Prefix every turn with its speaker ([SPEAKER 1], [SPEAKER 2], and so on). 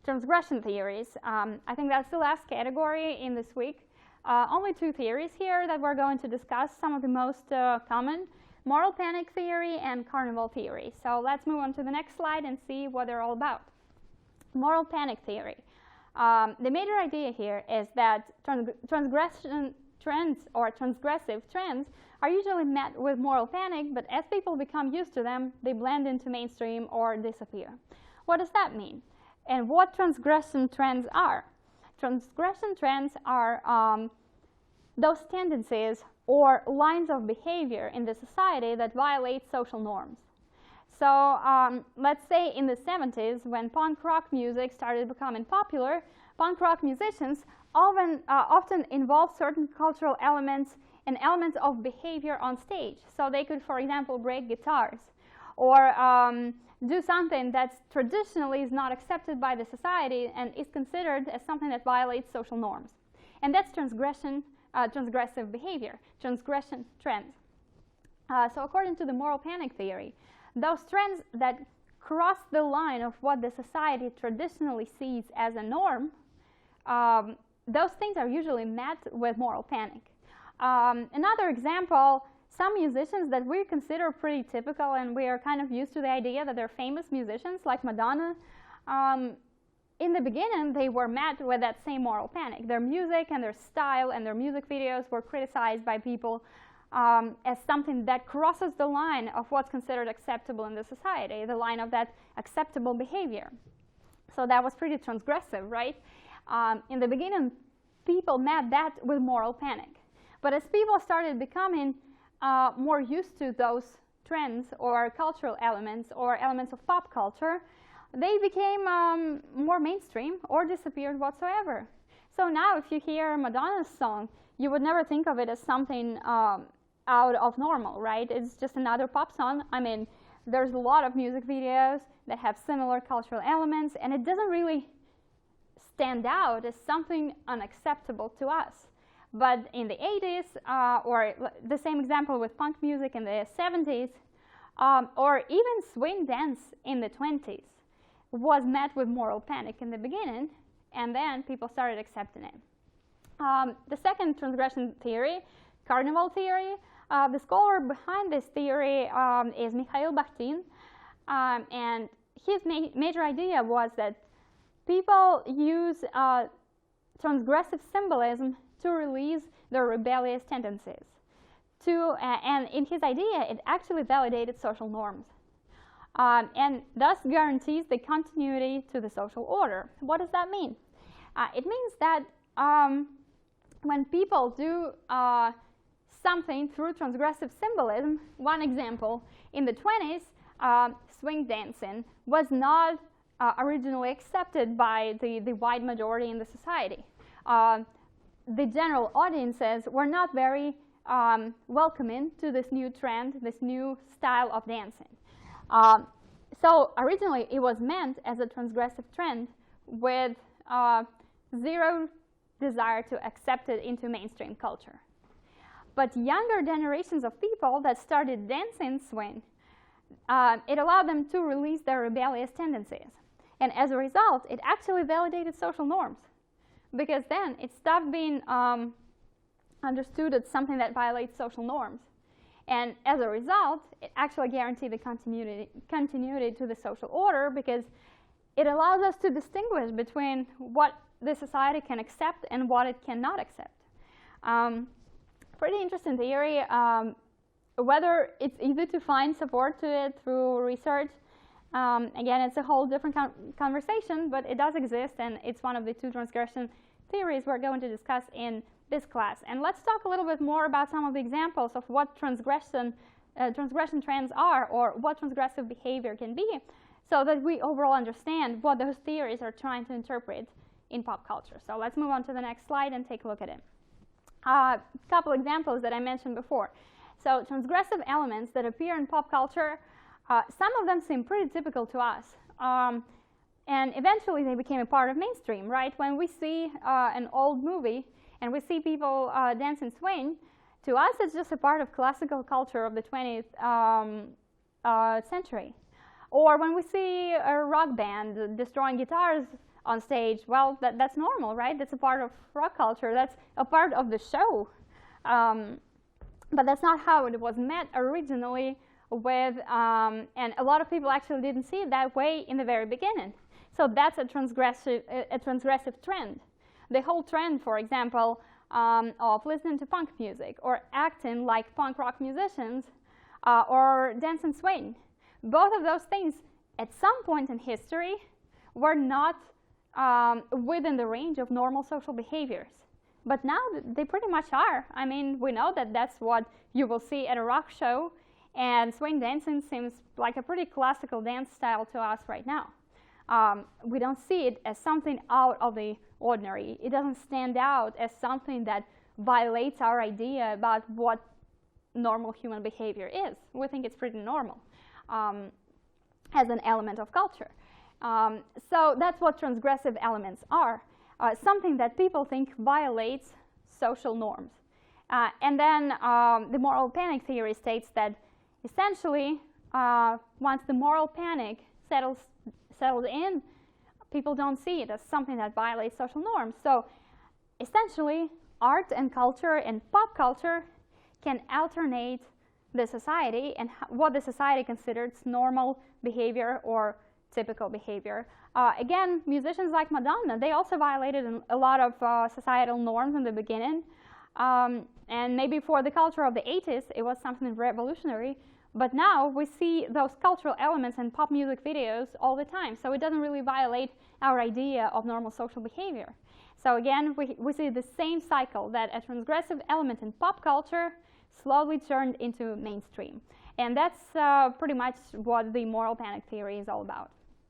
[SPEAKER 1] transgression theories. I think that's the last category in this week. Only two theories here that we're going to discuss, some of the most common: moral panic theory and carnival theory. So let's move on to the next slide and see what they're all about. Moral panic theory. The major idea here is that transgression trends or transgressive trends are usually met with moral panic, but as people become used to them, they blend into mainstream or disappear. What does that mean? And what transgression trends are? Transgression trends are those tendencies or lines of behavior in the society that violate social norms. So let's say in the 70s, when punk rock music started becoming popular, punk rock musicians often involved certain cultural elements and elements of behavior on stage. So they could, for example, break guitars or do something that traditionally is not accepted by the society and is considered as something that violates social norms. And that's transgressive behavior, transgression trends. So according to the moral panic theory, those trends that cross the line of what the society traditionally sees as a norm, those things are usually met with moral panic. Another example, some musicians that we consider pretty typical and we are kind of used to the idea that they're famous musicians, like Madonna, in the beginning they were met with that same moral panic. Their music and their style and their music videos were criticized by people as something that crosses the line of what's considered acceptable in the society, the line of that acceptable behavior. So that was pretty transgressive, right? In the beginning, people met that with moral panic. But as people started becoming more used to those trends or cultural elements or elements of pop culture, they became more mainstream or disappeared whatsoever. So now if you hear Madonna's song, you would never think of it as something out of normal, right? It's just another pop song. I mean, there's a lot of music videos that have similar cultural elements, and it doesn't really stand out as something unacceptable to us. But in the 80s, or the same example with punk music in the 70s, or even swing dance in the 20s, was met with moral panic in the beginning, and then people started accepting it. The second transgression theory, carnival theory, the scholar behind this theory is Mikhail Bakhtin, and his major idea was that people use transgressive symbolism to release their rebellious tendencies. And in his idea, it actually validated social norms and thus guarantees the continuity to the social order. What does that mean? It means that when people do something through transgressive symbolism, one example, in the 20s, swing dancing was not originally accepted by the wide majority in the society. The general audiences were not very welcoming to this new trend, this new style of dancing. So originally it was meant as a transgressive trend with zero desire to accept it into mainstream culture. But younger generations of people that started dancing swing, it allowed them to release their rebellious tendencies. And as a result, it actually validated social norms, because then it stopped being understood as something that violates social norms. And as a result, it actually guaranteed the continuity to the social order, because it allows us to distinguish between what the society can accept and what it cannot accept. Pretty interesting theory. Whether it's easy to find support to it through research, again, it's a whole different conversation, but it does exist, and it's one of the two transgression theories we're going to discuss in this class. And let's talk a little bit more about some of the examples of what transgression trends are, or what transgressive behavior can be, so that we overall understand what those theories are trying to interpret in pop culture. So let's move on to the next slide and take a look at it. A couple examples that I mentioned before. So transgressive elements that appear in pop culture, some of them seem pretty typical to us. And eventually they became a part of mainstream, right? When we see an old movie and we see people dance and swing, to us it's just a part of classical culture of the 20th century. Or when we see a rock band destroying guitars on stage, well, that's normal, right? That's a part of rock culture. That's a part of the show. But that's not how it was met originally with, and a lot of people actually didn't see it that way in the very beginning. So that's a transgressive trend. The whole trend, for example, of listening to punk music or acting like punk rock musicians or dance and swing. Both of those things, at some point in history, were not within the range of normal social behaviors. But now they pretty much are. I mean, we know that that's what you will see at a rock show, and swing dancing seems like a pretty classical dance style to us right now. We don't see it as something out of the ordinary. It doesn't stand out as something that violates our idea about what normal human behavior is. We think it's pretty normal as an element of culture. So that's what transgressive elements are, something that people think violates social norms. And then the moral panic theory states that essentially, once the moral panic settles in, people don't see it as something that violates social norms. So essentially, art and culture and pop culture can alternate the society and what the society considers normal behavior or typical behavior. Again, musicians like Madonna, they also violated a lot of societal norms in the beginning. And maybe for the culture of the 80s, it was something revolutionary. But now we see those cultural elements in pop music videos all the time. So it doesn't really violate our idea of normal social behavior. So again, we see the same cycle, that a transgressive element in pop culture slowly turned into mainstream. And that's pretty much what the moral panic theory is all about.